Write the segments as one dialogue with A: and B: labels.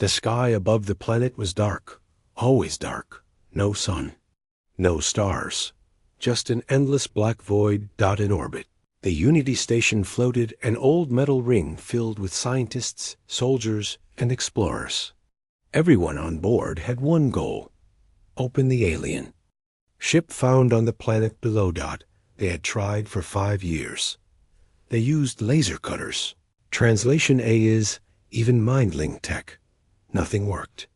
A: The sky above the planet was dark, always dark. No sun, no stars, just an endless black void in orbit. The Unity station floated an old metal ring filled with scientists, soldiers, and explorers. Everyone on board had one goal: open the alien ship found on the planet below. They had tried for 5 years. They used laser cutters. Translation A is even mindling tech. Nothing worked.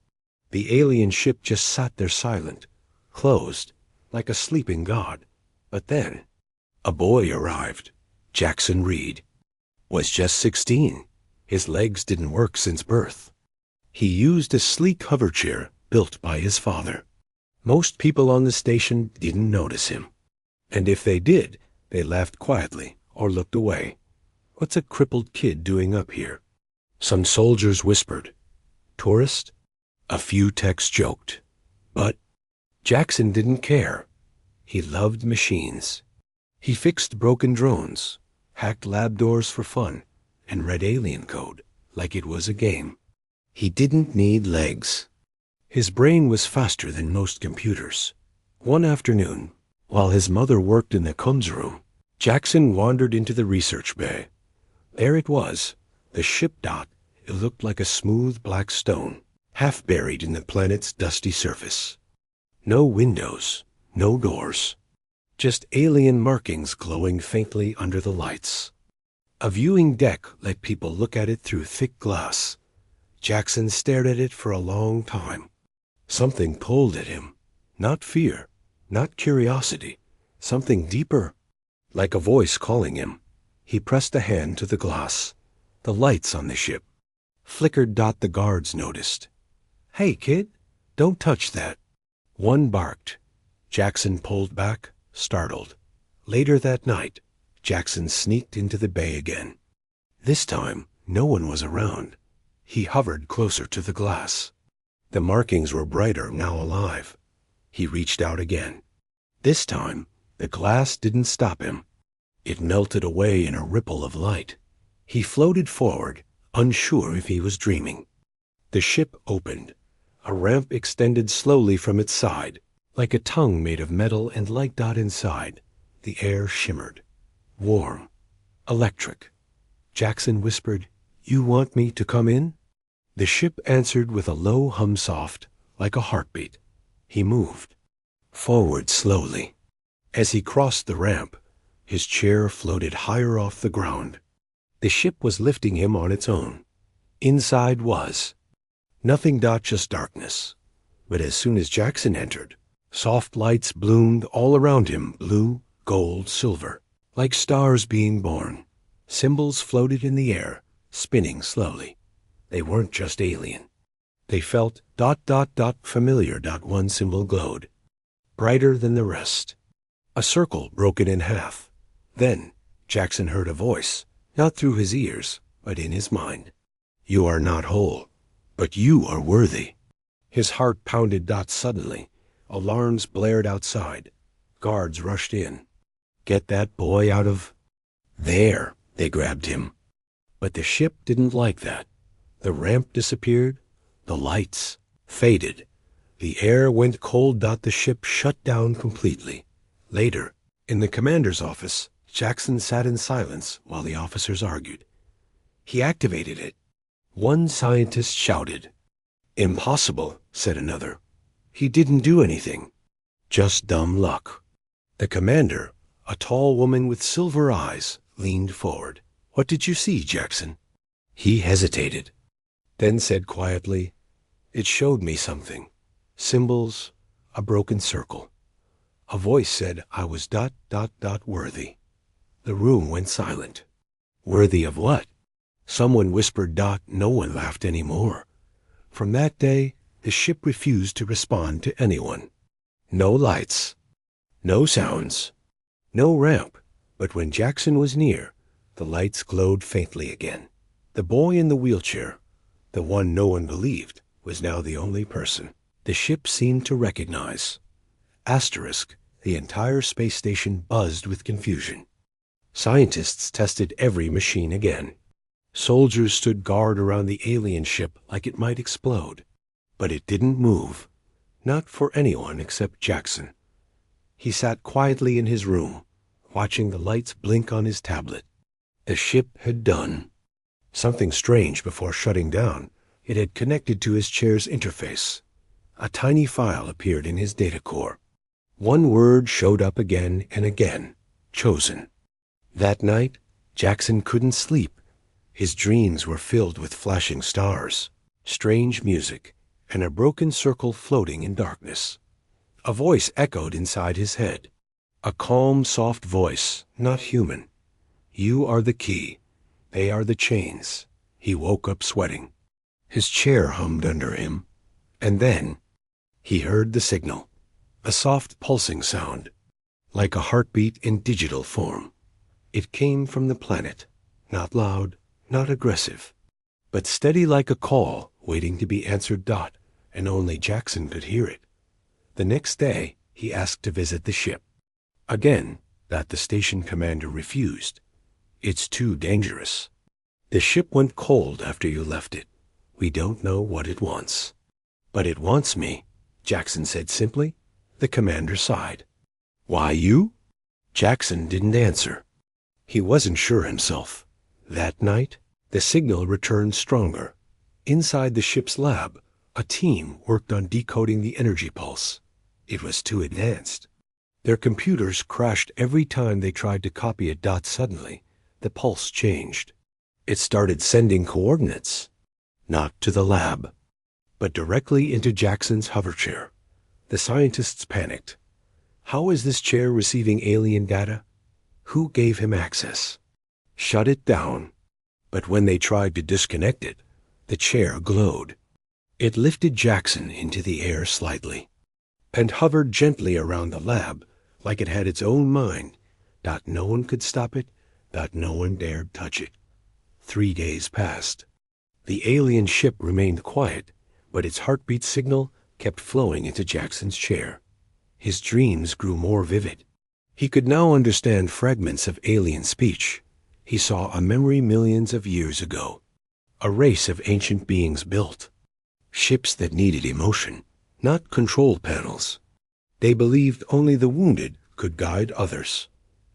A: The alien ship just sat there silent, closed, like a sleeping god. But then a boy arrived. Jackson Reed was just 16. His legs didn't work since birth. He used a sleek hoverchair built by his father. Most people on the station didn't notice him. And if they did, they laughed quietly or looked away. What's a crippled kid doing up here? Some soldiers whispered, "Tourist?" A few techs joked. But Jackson didn't care. He loved machines. He fixed broken drones, hacked lab doors for fun, and read alien code like it was a game. He didn't need legs. His brain was faster than most computers. One afternoon, while his mother worked in the comms room, Jackson wandered into the research bay. There it was, the ship. It looked like a smooth black stone, half buried in the planet's dusty surface. No windows, no doors, just alien markings glowing faintly under the lights. A viewing deck let people look at it through thick glass. Jackson stared at it for a long time. Something pulled at him. Not fear, not curiosity, something deeper, like a voice calling him. He pressed a hand to the glass. The lights on the ship flickered. The guards noticed. "Hey, kid, don't touch that." One barked. Jackson pulled back, startled. Later that night, Jackson sneaked into the bay again. This time, no one was around. He hovered closer to the glass. The markings were brighter, now alive. He reached out again. This time, the glass didn't stop him. It melted away in a ripple of light. He floated forward, unsure if he was dreaming. The ship opened. A ramp extended slowly from its side, like a tongue made of metal and light. Inside, the air shimmered. Warm. Electric. Jackson whispered, "You want me to come in?" The ship answered with a low hum, soft, like a heartbeat. He moved. Forward slowly. As he crossed the ramp, his chair floated higher off the ground. The ship was lifting him on its own. Inside was nothing. Just darkness. But as soon as Jackson entered, soft lights bloomed all around him, blue, gold, silver, like stars being born. Symbols floated in the air, spinning slowly. They weren't just alien. They felt ... familiar. One symbol glowed, brighter than the rest. A circle broken in half. Then Jackson heard a voice, not through his ears, but in his mind. "You are not whole, but you are worthy." His heart pounded. Suddenly, alarms blared outside. Guards rushed in. "Get that boy out of there." They grabbed him. But the ship didn't like that. The ramp disappeared. The lights faded. The air went cold. The ship shut down completely. Later, in the commander's office, Jackson sat in silence while the officers argued. He activated it. One scientist shouted. "Impossible," said another. "He didn't do anything. Just dumb luck." The commander, a tall woman with silver eyes, leaned forward. "What did you see, Jackson?" He hesitated, then said quietly, "It showed me something. Symbols, a broken circle." A voice said I was ... worthy. The room went silent. Worthy of what? Someone whispered. No one laughed anymore. From that day, the ship refused to respond to anyone. No lights, no sounds, no ramp. But when Jackson was near, the lights glowed faintly again. The boy in the wheelchair, the one no one believed, was now the only person the ship seemed to recognize. Asterisk, the entire space station buzzed with confusion. Scientists tested every machine again. Soldiers stood guard around the alien ship like it might explode. But it didn't move. Not for anyone except Jackson. He sat quietly in his room, watching the lights blink on his tablet. The ship had done something strange before shutting down. It had connected to his chair's interface. A tiny file appeared in his data core. One word showed up again and again. Chosen. That night, Jackson couldn't sleep. His dreams were filled with flashing stars, strange music, and a broken circle floating in darkness. A voice echoed inside his head. A calm, soft voice, not human. You are the key. They are the chains. He woke up sweating. His chair hummed under him. And then he heard the signal. A soft pulsing sound, like a heartbeat in digital form. It came from the planet, not loud, not aggressive, but steady like a call waiting to be answered. And only Jackson could hear it. The next day, he asked to visit the ship. Again, the station commander refused. It's too dangerous. The ship went cold after you left it. We don't know what it wants. But it wants me, Jackson said simply. The commander sighed. Why you? Jackson didn't answer. He wasn't sure himself. That night, the signal returned stronger. Inside the ship's lab, a team worked on decoding the energy pulse. It was too advanced. Their computers crashed every time they tried to copy it. Suddenly, the pulse changed. It started sending coordinates, not to the lab, but directly into Jackson's hoverchair. The scientists panicked. How is this chair receiving alien data? Who gave him access? Shut it down. But when they tried to disconnect it, the chair glowed. It lifted Jackson into the air slightly and hovered gently around the lab like it had its own mind. No one could stop it. No one dared touch it. 3 days passed. The alien ship remained quiet, but its heartbeat signal kept flowing into Jackson's chair. His dreams grew more vivid. He could now understand fragments of alien speech. He saw a memory millions of years ago. A race of ancient beings built ships that needed emotion, not control panels. They believed only the wounded could guide others,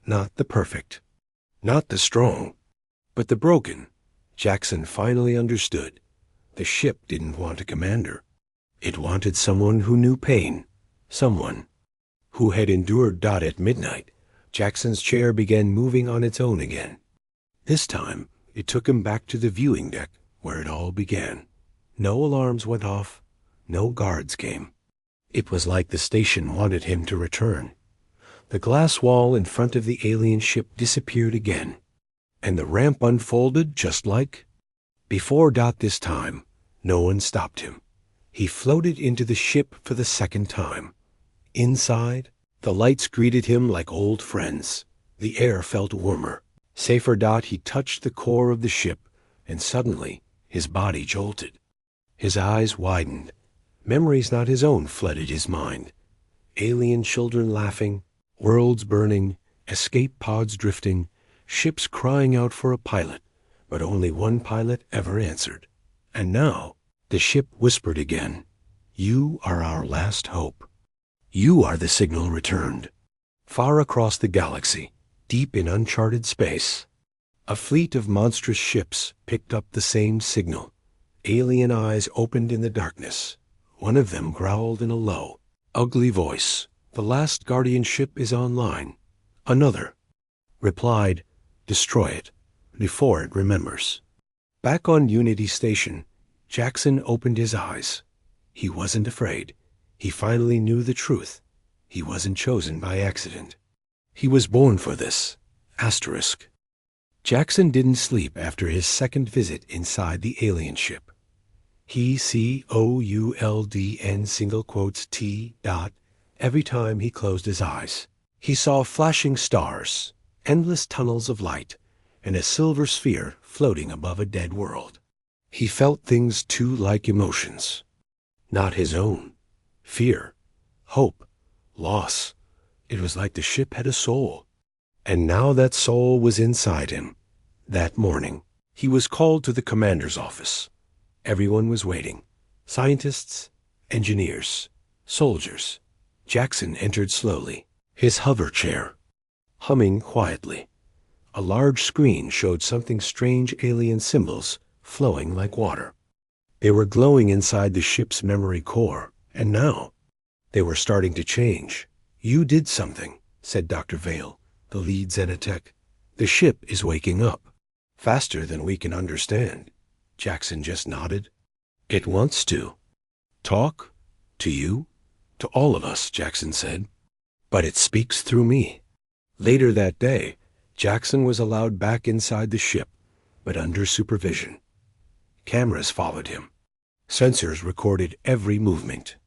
A: not the perfect, not the strong, but the broken. Jackson finally understood. The ship didn't want a commander. It wanted someone who knew pain, someone who had endured. At midnight, Jackson's chair began moving on its own again. This time, it took him back to the viewing deck where it all began. No alarms went off. No guards came. It was like the station wanted him to return. The glass wall in front of the alien ship disappeared again, and the ramp unfolded just like before. This time, no one stopped him. He floated into the ship for the second time. Inside, the lights greeted him like old friends. The air felt warmer, safer. He touched the core of the ship, and suddenly his body jolted. His eyes widened. Memories not his own flooded his mind. Alien children laughing, worlds burning, escape pods drifting, ships crying out for a pilot, but only one pilot ever answered. And now, the ship whispered again, "You are our last hope." You are the signal returned. Far across the galaxy, deep in uncharted space, a fleet of monstrous ships picked up the same signal. Alien eyes opened in the darkness. One of them growled in a low, ugly voice, "The last Guardian ship is online." Another replied, "Destroy it, before it remembers." Back on Unity Station, Jackson opened his eyes. He wasn't afraid. He finally knew the truth. He wasn't chosen by accident. He was born for this. Asterisk. Jackson didn't sleep after his second visit inside the alien ship. He COULDN single quotes T dot every time he closed his eyes. He saw flashing stars, endless tunnels of light, and a silver sphere floating above a dead world. He felt things too like emotions, not his own. Fear, hope, loss. It was like the ship had a soul. And now that soul was inside him. That morning, He was called to the commander's office. Everyone was waiting. Scientists, engineers, soldiers. Jackson entered slowly, his hover chair, humming quietly. A large screen showed something strange alien symbols flowing like water. They were glowing inside the ship's memory core, and now they were starting to change. "You did something," said Dr. Vale, the lead Xenotech. "The ship is waking up. Faster than we can understand." Jackson just nodded. "It wants to. Talk? To you? To all of us," Jackson said. "But it speaks through me." Later that day, Jackson was allowed back inside the ship, but under supervision. Cameras followed him. Sensors recorded every movement.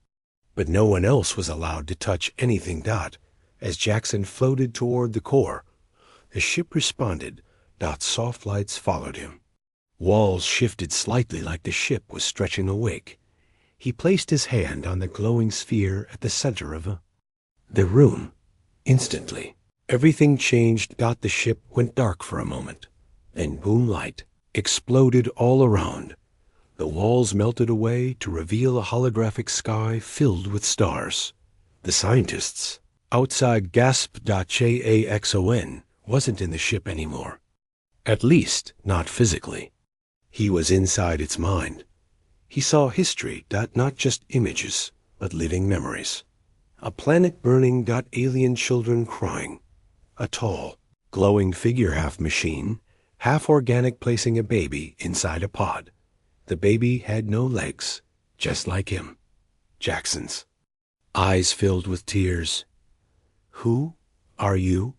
A: But no one else was allowed to touch anything. As Jackson floated toward the core, the ship responded. Soft lights followed him. Walls shifted slightly like the ship was stretching awake. He placed his hand on the glowing sphere at the center of the room. Instantly, everything changed. The ship went dark for a moment, and boom light exploded all around. The walls melted away to reveal a holographic sky filled with stars. The scientists outside gasped. Jackson wasn't in the ship anymore. At least, not physically. He was inside its mind. He saw history. Not just images, but living memories. A planet burning. Alien children crying. A tall, glowing figure, half machine, half organic, placing a baby inside a pod. The baby had no legs, just like him. Jackson's eyes filled with tears. "Who are you?"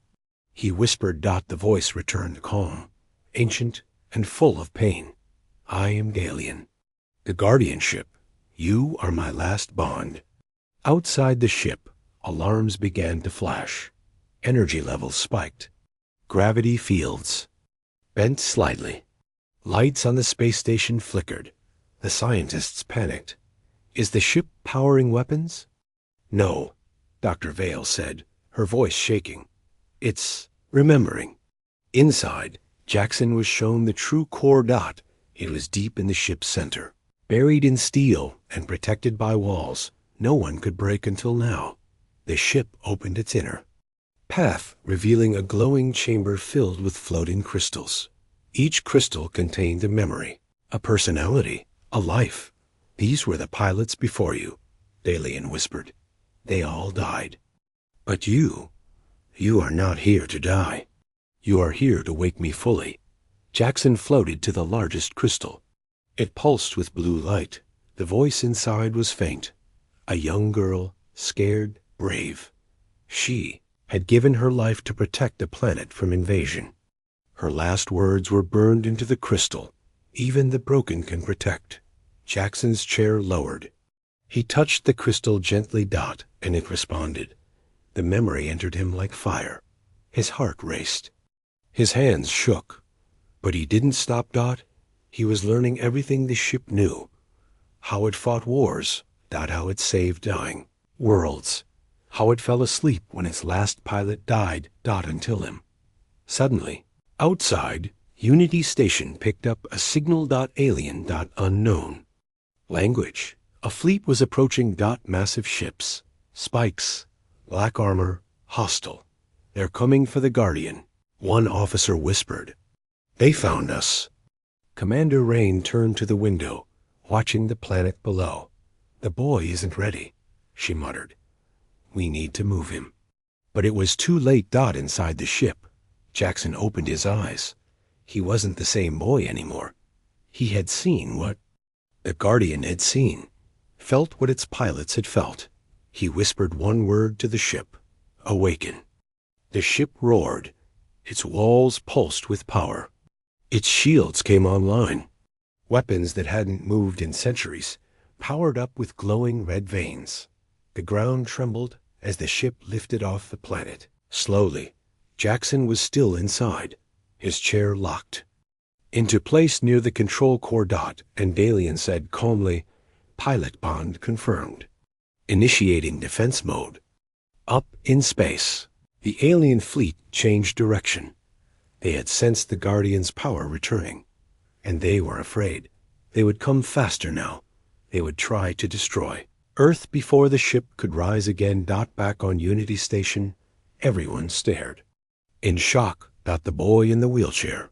A: he whispered. The voice returned calm, ancient, and full of pain. "I am Galian. The guardianship. You are my last bond." Outside the ship, alarms began to flash. Energy levels spiked. Gravity fields bent slightly. Lights on the space station flickered. The scientists panicked. "Is the ship powering weapons?" "No," Dr. Vale said, her voice shaking. "It's remembering." Inside, Jackson was shown the true core. It was deep in the ship's center, buried in steel and protected by walls no one could break until now. The ship opened its inner path, revealing a glowing chamber filled with floating crystals. Each crystal contained a memory, a personality, a life. "These were the pilots before you," Dalian whispered. "They all died. But you are not here to die. You are here to wake me fully." Jackson floated to the largest crystal. It pulsed with blue light. The voice inside was faint. A young girl, scared, brave. She had given her life to protect the planet from invasion. Her last words were burned into the crystal. "Even the broken can protect." Jackson's chair lowered. He touched the crystal gently. And it responded. The memory entered him like fire. His heart raced. His hands shook. But he didn't stop. He was learning everything the ship knew. How it fought wars. How it saved dying worlds. How it fell asleep when its last pilot died. Until him. Suddenly, outside, Unity Station picked up a signal. Alien. Unknown. Language. A fleet was approaching. Massive ships. Spikes. Black armor. Hostile. "They're coming for the Guardian," one officer whispered. "They found us." Commander Rain turned to the window, watching the planet below. "The boy isn't ready," she muttered. "We need to move him." But it was too late. Inside the ship, Jackson opened his eyes. He wasn't the same boy anymore. He had seen what the Guardian had seen, felt what its pilots had felt. He whispered one word to the ship: "Awaken." The ship roared. Its walls pulsed with power. Its shields came online. Weapons that hadn't moved in centuries, powered up with glowing red veins. The ground trembled as the ship lifted off the planet. Slowly, Jackson was still inside, his chair locked into place near the control core. And Dalian said calmly, "Pilot bond confirmed. Initiating defense mode." Up in space, the alien fleet changed direction. They had sensed the Guardian's power returning. And they were afraid. They would come faster now. They would try to destroy Earth before the ship could rise again. Back on Unity Station, everyone stared. In shock, the boy in the wheelchair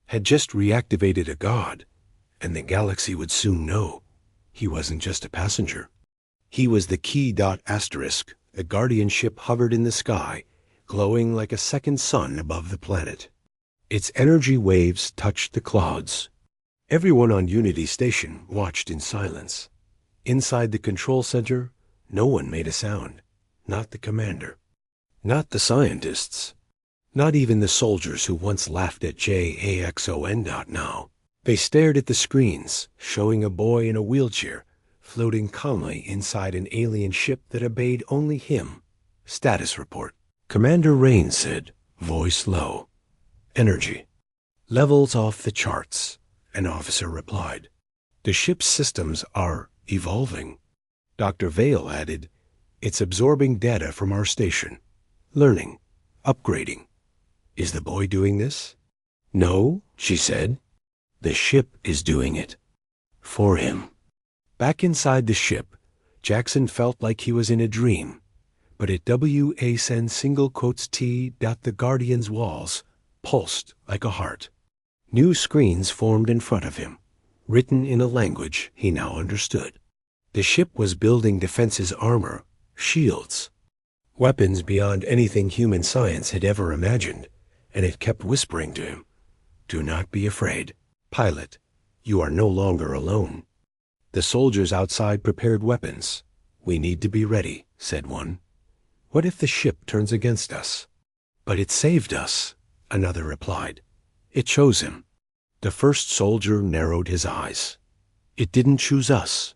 A: had just reactivated a god, and the galaxy would soon know he wasn't just a passenger. He was the key. Asterisk. The Guardian ship hovered in the sky, glowing like a second sun above the planet. Its energy waves touched the clouds. Everyone on Unity Station watched in silence. Inside the control center, no one made a sound. Not the commander. Not the scientists. Not even the soldiers who once laughed at JAXON. Now they stared at the screens, showing a boy in a wheelchair floating calmly inside an alien ship that obeyed only him. Status report. Commander Rain said, voice low. Energy. Levels off the charts. An officer replied. The ship's systems are evolving. Dr. Vale added, it's absorbing data from our station. Learning. Upgrading. Is the boy doing this? No, she said. The ship is doing it. For him. Back inside the ship, Jackson felt like he was in a dream. But at WASN single quotes T. The Guardian's walls pulsed like a heart. New screens formed in front of him, written in a language he now understood. The ship was building defenses, armor, shields, weapons beyond anything human science had ever imagined, and it kept whispering to him, do not be afraid. Pilot, you are no longer alone. The soldiers outside prepared weapons. We need to be ready, said one. What if the ship turns against us? But it saved us, another replied. It chose him. The first soldier narrowed his eyes. It didn't choose us.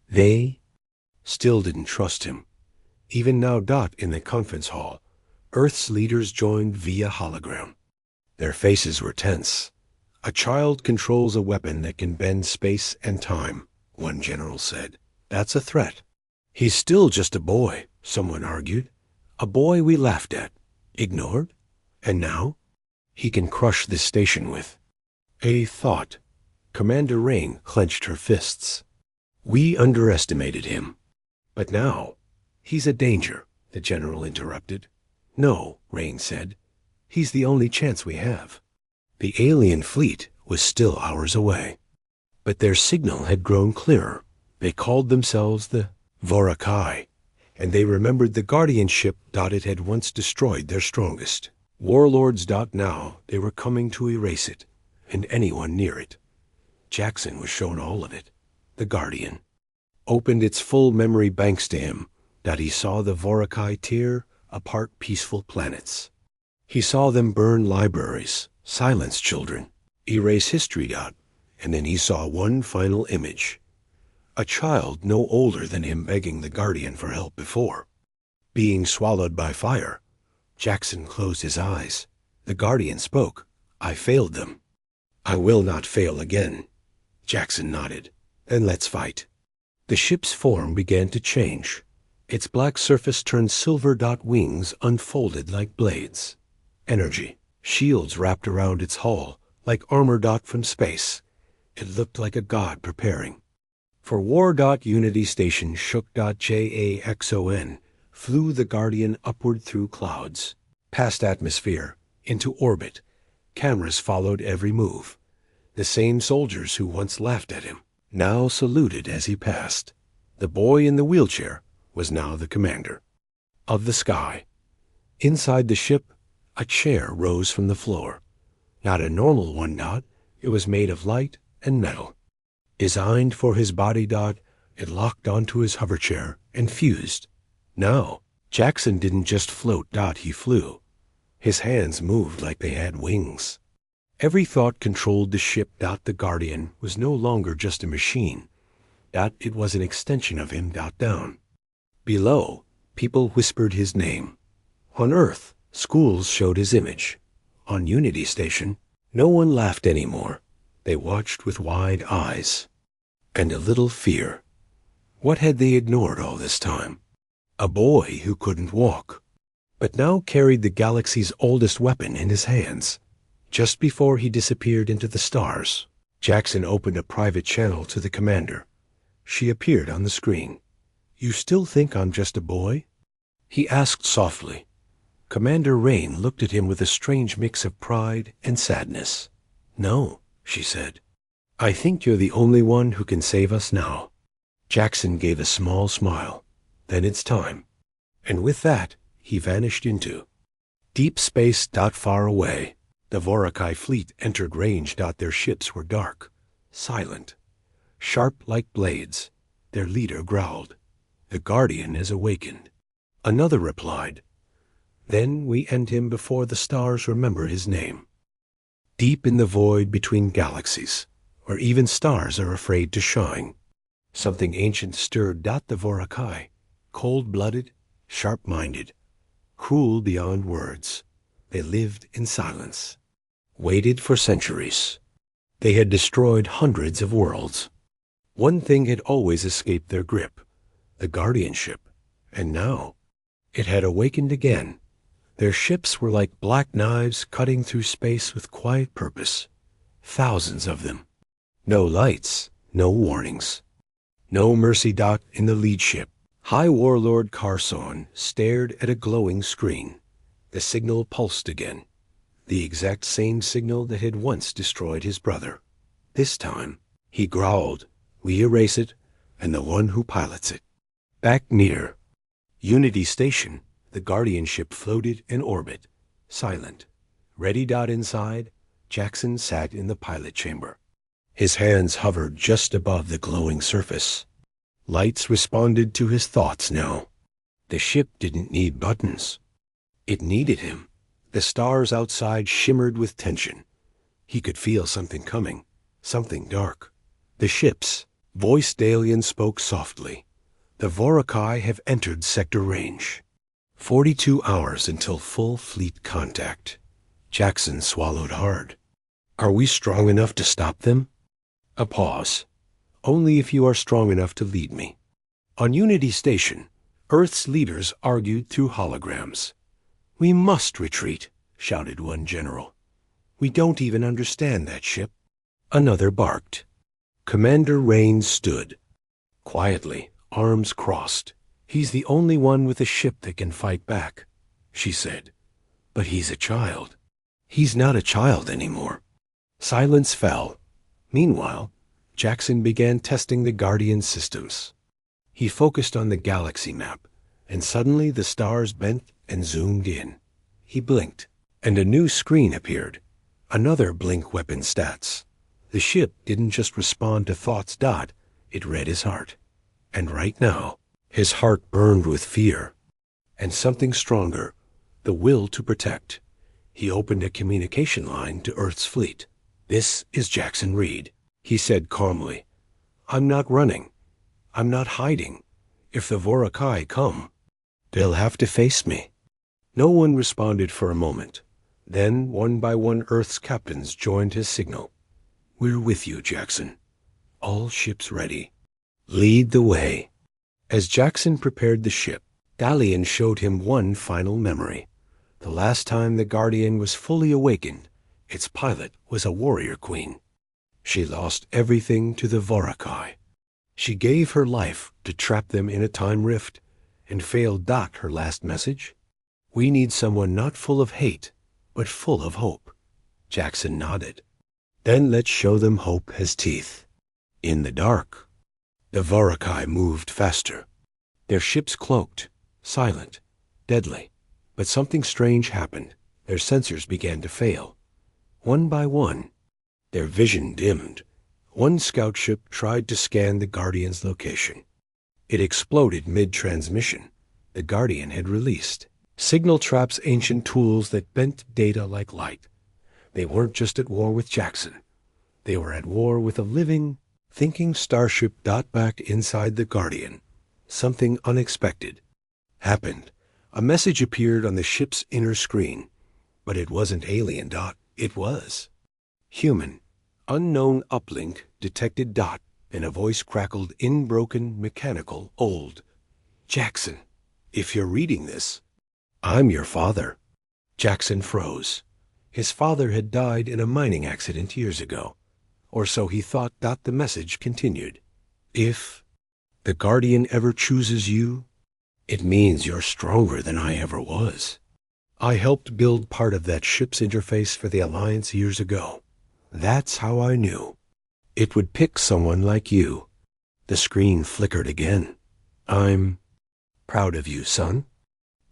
A: They still didn't trust him. Even now, in the conference hall, Earth's leaders joined via hologram. Their faces were tense. A child controls a weapon that can bend space and time, one general said. That's a threat. He's still just a boy, someone argued. A boy we laughed at, ignored, and now he can crush this station with a thought. Commander Rain clenched her fists. We underestimated him. But now, he's a danger, the general interrupted. No, Rain said. He's the only chance we have. The alien fleet was still hours away. But their signal had grown clearer. They called themselves the Vorakai, and they remembered the Guardian ship. It had once destroyed their strongest. Warlords. Now they were coming to erase it, and anyone near it. Jackson was shown all of it. The Guardian opened its full memory banks to him. He saw the Vorakai tear apart peaceful planets. He saw them burn libraries, silence children, erase history. And then he saw one final image. A child no older than him begging the Guardian for help before. Being swallowed by fire. Jackson closed his eyes. The Guardian spoke. I failed them. I will not fail again. Jackson nodded. Then let's fight. The ship's form began to change. Its black surface turned silver. Wings unfolded like blades. Energy. Shields wrapped around its hull, like armor. From space. It looked like a god preparing. For war. Unity Station shook. JAXON flew the Guardian upward through clouds, past atmosphere, into orbit. Cameras followed every move. The same soldiers who once laughed at him now saluted as he passed. The boy in the wheelchair was now the commander of the sky. Inside the ship, a chair rose from the floor. Not a normal one. It was made of light and metal. Designed for his body. It locked onto his hoverchair and fused. No, Jackson didn't just float. He flew. His hands moved like they had wings. Every thought controlled the ship. The Guardian was no longer just a machine. It was an extension of him. Down below, people whispered his name. On Earth, schools showed his image. On Unity Station, no one laughed anymore. They watched with wide eyes and a little fear. What had they ignored all this time? A boy who couldn't walk, but now carried the galaxy's oldest weapon in his hands. Just before he disappeared into the stars, Jackson opened a private channel to the commander. She appeared on the screen. "You still think I'm just a boy?" he asked softly. Commander Rain looked at him with a strange mix of pride and sadness. "No," she said. "I think you're the only one who can save us now." Jackson gave a small smile. "Then it's time." And with that, he vanished into deep space. Far away, the Vorakai fleet entered range. Their ships were dark, silent, sharp like blades. Their leader growled. "The Guardian has awakened." Another replied. "Then we end him before the stars remember his name." Deep in the void between galaxies, where even stars are afraid to shine, something ancient stirred. The Vorakai, cold-blooded, sharp-minded, cruel beyond words. They lived in silence, waited for centuries. They had destroyed hundreds of worlds. One thing had always escaped their grip, the guardianship, and now it had awakened again. Their ships were like black knives cutting through space with quiet purpose. Thousands of them. No lights, no warnings. No mercy. In the lead ship, High Warlord Carson stared at a glowing screen. The signal pulsed again. The exact same signal that had once destroyed his brother. This time, he growled, "We erase it, and the one who pilots it." Back near Unity Station, the Guardian ship floated in orbit, silent. Ready. Inside, Jackson sat in the pilot chamber. His hands hovered just above the glowing surface. Lights responded to his thoughts now. The ship didn't need buttons. It needed him. The stars outside shimmered with tension. He could feel something coming, something dark. The ship's voiced alien spoke softly. "The Vorakai have entered sector range. 42 hours until full fleet contact." Jackson swallowed hard. "Are we strong enough to stop them?" A pause. "Only if you are strong enough to lead me." On Unity Station, Earth's leaders argued through holograms. "We must retreat," shouted one general. "We don't even understand that ship." Another barked. Commander Rain stood. Quietly, arms crossed. "He's the only one with a ship that can fight back," she said. "But he's a child." "He's not a child anymore." Silence fell. Meanwhile, Jackson began testing the Guardian systems. He focused on the galaxy map, and suddenly the stars bent and zoomed in. He blinked, and a new screen appeared. Another blink weapon stats. The ship didn't just respond to thoughts. It read his heart. And right now, his heart burned with fear. And something stronger, the will to protect. He opened a communication line to Earth's fleet. "This is Jackson Reed," he said calmly. "I'm not running. I'm not hiding. If the Vorakai come, they'll have to face me." No one responded for a moment. Then, one by one, Earth's captains joined his signal. "We're with you, Jackson. All ships ready. Lead the way." As Jackson prepared the ship, Dalian showed him one final memory. The last time the Guardian was fully awakened, its pilot was a warrior queen. She lost everything to the Vorakai. She gave her life to trap them in a time rift, and failed. Her last message? "We need someone not full of hate, but full of hope." Jackson nodded. "Then let's show them hope has teeth." In the dark, the Vorakai moved faster. Their ships cloaked, silent, deadly. But something strange happened. Their sensors began to fail. One by one, their vision dimmed. One scout ship tried to scan the Guardian's location. It exploded mid-transmission. The Guardian had released signal traps, ancient tools that bent data like light. They weren't just at war with Jackson. They were at war with a living, thinking starship. Back inside the Guardian, something unexpected happened. A message appeared on the ship's inner screen. But it wasn't alien. It was human. Unknown uplink detected. And a voice crackled in broken, mechanical, old. "Jackson, if you're reading this, I'm your father." Jackson froze. His father had died in a mining accident years ago. or so he thought. The message continued. If the Guardian ever chooses you, it means you're stronger than I ever was. I helped build part of that ship's interface for the Alliance years ago. That's how I knew it would pick someone like you. The screen flickered again. I'm proud of you, son.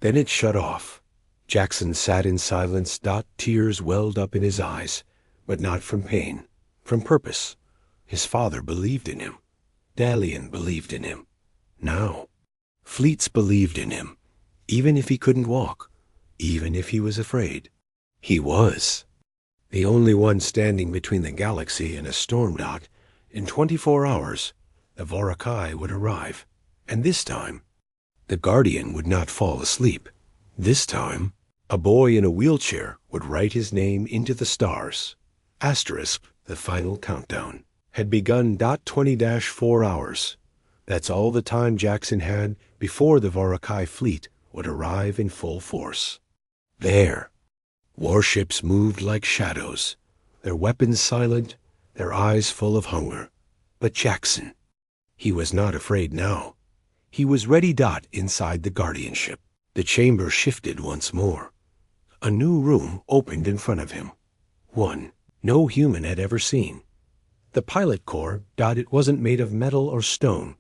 A: Then it shut off. Jackson sat in silence. Tears welled up in his eyes, but not from pain, from purpose. His father believed in him. Dalian believed in him. Now, Fleets believed in him, even if he couldn't walk, even if he was afraid. He was the only one standing between the galaxy and a storm. In 24 hours, the Vorakai would arrive, and this time, the Guardian would not fall asleep. This time, a boy in a wheelchair would write his name into the stars. Asterisk, the final countdown had begun. 20-4 hours. That's all the time Jackson had before the Vorakai fleet would arrive in full force. There, warships moved like shadows, their weapons silent, their eyes full of hunger. But Jackson, he was not afraid now. He was ready. Inside the Guardianship, the chamber shifted once more. A new room opened in front of him. One no human had ever seen. The pilot core. It wasn't made of metal or stone.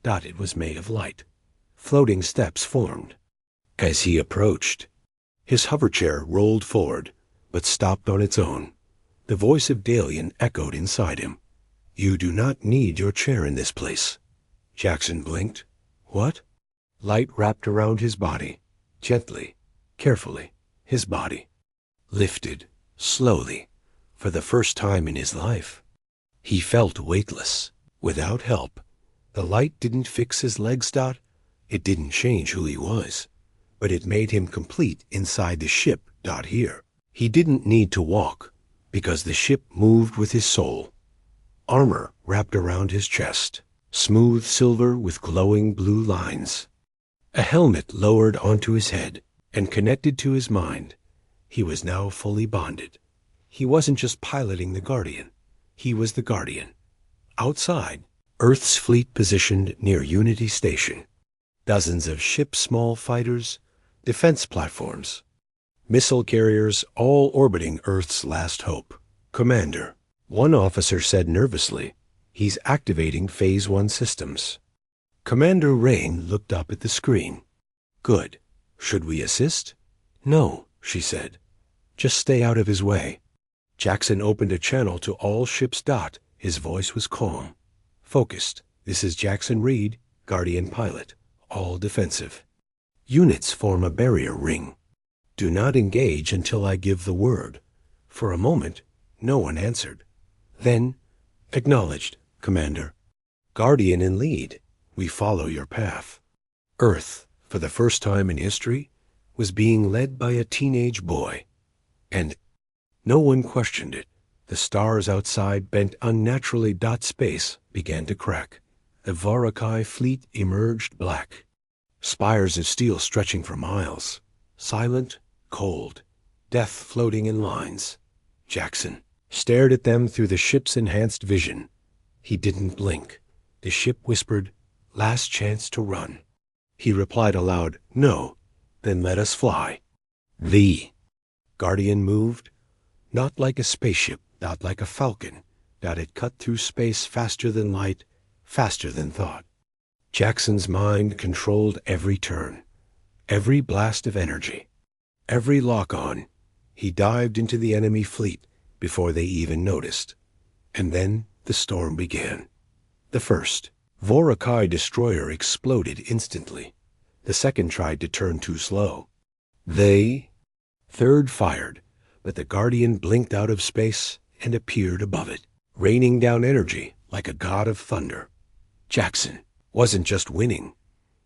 A: It was made of light. Floating steps formed. As he approached, his hoverchair rolled forward, but stopped on its own. The voice of Dalian echoed inside him. You do not need your chair in this place. Jackson blinked. What? Light wrapped around his body, gently, carefully. His body lifted, slowly, for the first time in his life. He felt weightless, without help. The light didn't fix his legs. It didn't change who he was, but it made him complete inside the ship. Here, he didn't need to walk, because the ship moved with his soul. Armor wrapped around his chest, smooth silver with glowing blue lines. A helmet lowered onto his head and connected to his mind. He was now fully bonded. He wasn't just piloting the Guardian. He was the Guardian. Outside, Earth's fleet positioned near Unity Station. Dozens of ships, small fighters, defense platforms, missile carriers, all orbiting Earth's last hope. Commander, one officer said nervously, he's activating Phase 1 systems. Commander Rain looked up at the screen. Good. Should we assist? No, she said. Just stay out of his way. Jackson opened a channel to all ships. His voice was calm, focused. This is Jackson Reed, Guardian pilot. All defensive. Units form a barrier ring. Do not engage until I give the word. For a moment, no one answered. Then, acknowledged, Commander. Guardian in lead. We follow your path. Earth, for the first time in history, was being led by a teenage boy. And no one questioned it. The stars outside bent unnaturally. Space began to crack. The Vorakai fleet emerged black. Spires of steel stretching for miles. Silent, cold, death floating in lines. Jackson stared at them through the ship's enhanced vision. He didn't blink. The ship whispered, last chance to run. He replied aloud, no, then let us fly. The Guardian moved, not like a spaceship, not like a falcon. It cut through space faster than light, faster than thought. Jackson's mind controlled every turn, every blast of energy, every lock-on. He dived into the enemy fleet before they even noticed. And then the storm began. The first Vorakai destroyer exploded instantly. The second tried to turn too slow. Third fired, but the Guardian blinked out of space and appeared above it, raining down energy like a god of thunder. Jackson wasn't just winning.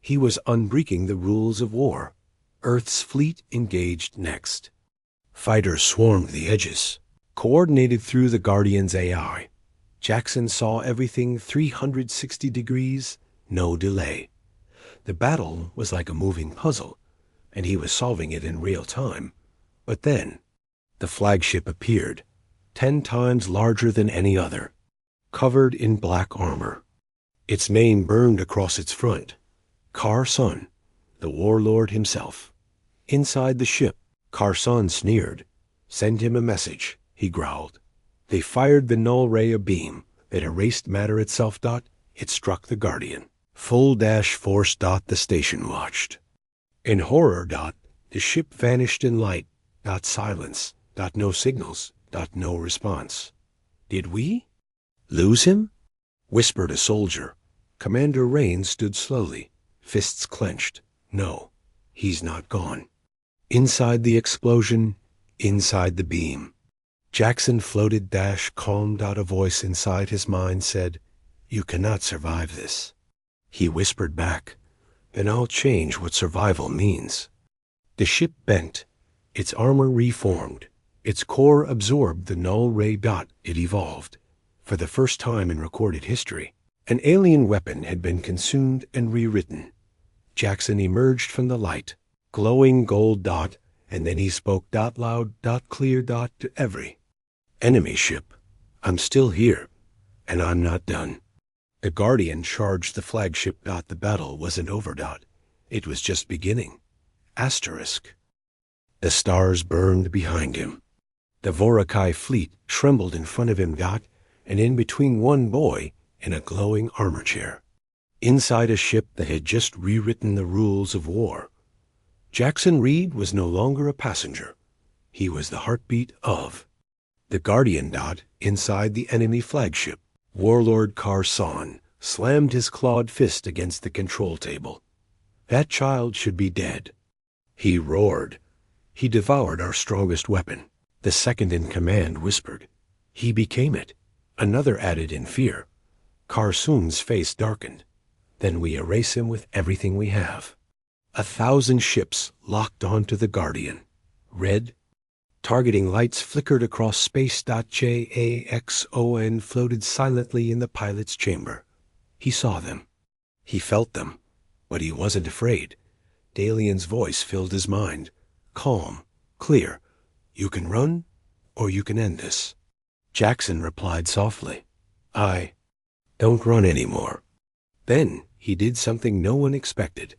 A: He was unbreaking the rules of war. Earth's fleet engaged next. Fighters swarmed the edges, coordinated through the Guardian's AI. Jackson saw everything 360 degrees, no delay. The battle was like a moving puzzle, and he was solving it in real time. But then, the flagship appeared, 10 times larger than any other. covered in black armor. Its name burned across its front. Kar-Sun, the warlord himself. Inside the ship, Kar-Sun sneered. "Send him a message," he growled. They fired the null ray abeam that erased matter itself. It struck the Guardian. Full dash force. The station watched. In horror. The ship vanished in light. Silence. No signals. No response. "Did we lose him?" whispered a soldier. Commander Rain stood slowly, fists clenched. "No, he's not gone." Inside the explosion, inside the beam, Jackson floated. Calmed. A voice inside his mind said, "You cannot survive this." He whispered back, "Then I'll change what survival means." The ship bent. Its armor reformed. Its core absorbed the null ray. It evolved. For the first time in recorded history, an alien weapon had been consumed and rewritten. Jackson emerged from the light, glowing gold. And then he spoke. Loud. Clear. To every enemy ship. "I'm still here, and I'm not done." The Guardian charged the flagship. The battle wasn't over. It was just beginning. Asterisk. The stars burned behind him. The Vorakai fleet trembled in front of him. And in between one boy in a glowing armor chair. Inside a ship that had just rewritten the rules of war. Jackson Reed was no longer a passenger. He was the heartbeat of the Guardian. Inside the enemy flagship, Warlord Kar-Sun slammed his clawed fist against the control table. "That child should be dead." He roared. "He devoured our strongest weapon." The second in command whispered. "He became it." Another added in fear. Kar-Sun's face darkened. "Then we erase him with everything we have." 1,000 ships locked onto the Guardian. Red targeting lights flickered across space. JAXON floated silently in the pilot's chamber. He saw them. He felt them. But he wasn't afraid. Dalian's voice filled his mind. Calm, clear. "You can run, or you can end this." Jackson replied softly, "I don't run anymore." Then he did something no one expected.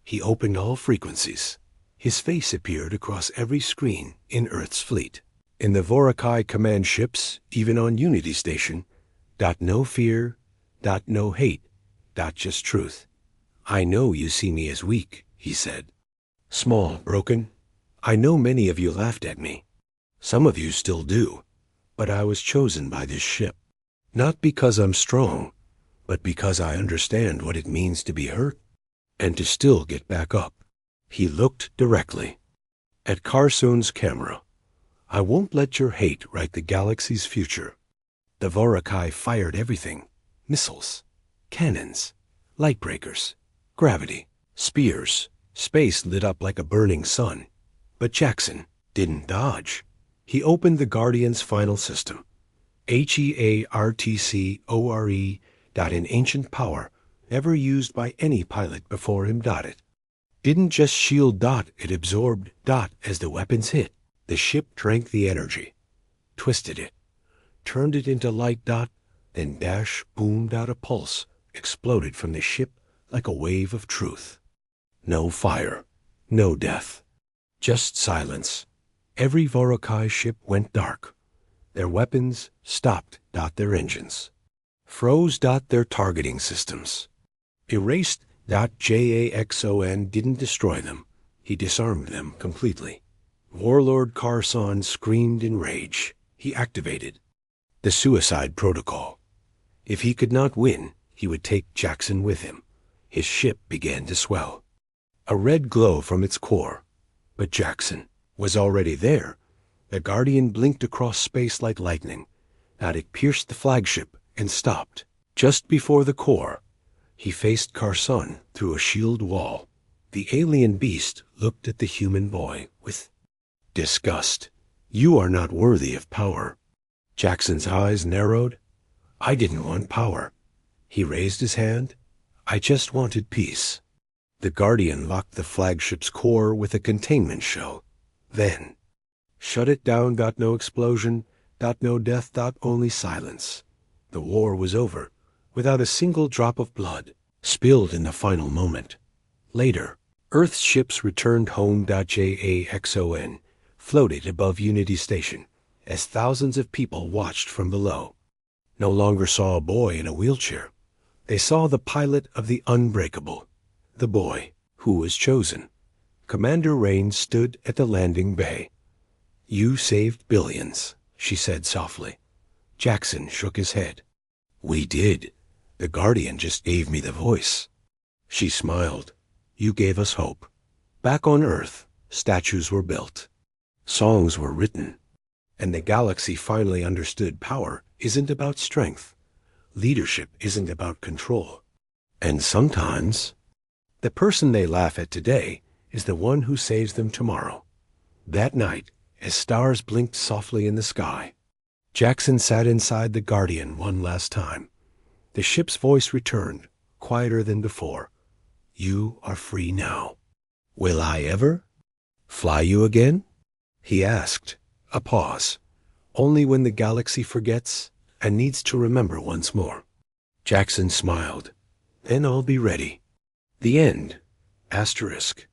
A: He opened all frequencies. His face appeared across every screen in Earth's fleet. In the Vorakai command ships, even on Unity Station. No fear. No hate. Just truth. "I know you see me as weak," he said. "Small, broken. I know many of you laughed at me. Some of you still do. But I was chosen by this ship. Not because I'm strong, but because I understand what it means to be hurt and to still get back up." He looked directly at Kar-Sun's camera. "I won't let your hate write the galaxy's future." The Vorakai fired everything. Missiles, cannons, light breakers, gravity, spears. Space lit up like a burning sun. But Jackson didn't dodge. He opened the Guardian's final system. HEARTCORE. An ancient power ever used by any pilot before him. It didn't just shield. It absorbed. As the weapons hit, the ship drank the energy, twisted it, turned it into light. Then boomed out a pulse, exploded from the ship like a wave of truth. No fire, no death, just silence. Every Vorakai ship went dark. Their weapons stopped. Their engines froze. Their targeting systems erased. JAXON didn't destroy them. He disarmed them completely. Warlord Kar-Sun screamed in rage. He activated the suicide protocol. If he could not win, he would take Jackson with him. His ship began to swell. A red glow from its core. But Jackson was already there. The Guardian blinked across space like lightning. It pierced the flagship and stopped. Just before the core, he faced Kar-Sun through a shield wall. The alien beast looked at the human boy with disgust. "You are not worthy of power." Jackson's eyes narrowed. "I didn't want power." He raised his hand. "I just wanted peace." The Guardian locked the flagship's core with a containment shell. Then shut it down. No explosion. No death. Only silence. The war was over, without a single drop of blood spilled in the final moment. Later, Earth's ships returned home. JAXON floated above Unity Station as thousands of people watched from below. No longer saw a boy in a wheelchair. They saw the pilot of the Unbreakable, the boy who was chosen. Commander Rain stood at the landing bay. "You saved billions," she said softly. Jackson shook his head. "We did. The Guardian just gave me the voice." She smiled. "You gave us hope." Back on Earth, statues were built. Songs were written. And the galaxy finally understood power isn't about strength. Leadership isn't about control. And sometimes, the person they laugh at today is the one who saves them tomorrow. That night, as stars blinked softly in the sky, Jackson sat inside the Guardian one last time. The ship's voice returned, quieter than before. "You are free now." "Will I ever fly you again?" he asked. A pause. "Only when the galaxy forgets and needs to remember once more." Jackson smiled. "Then I'll be ready." The end. Asterisk.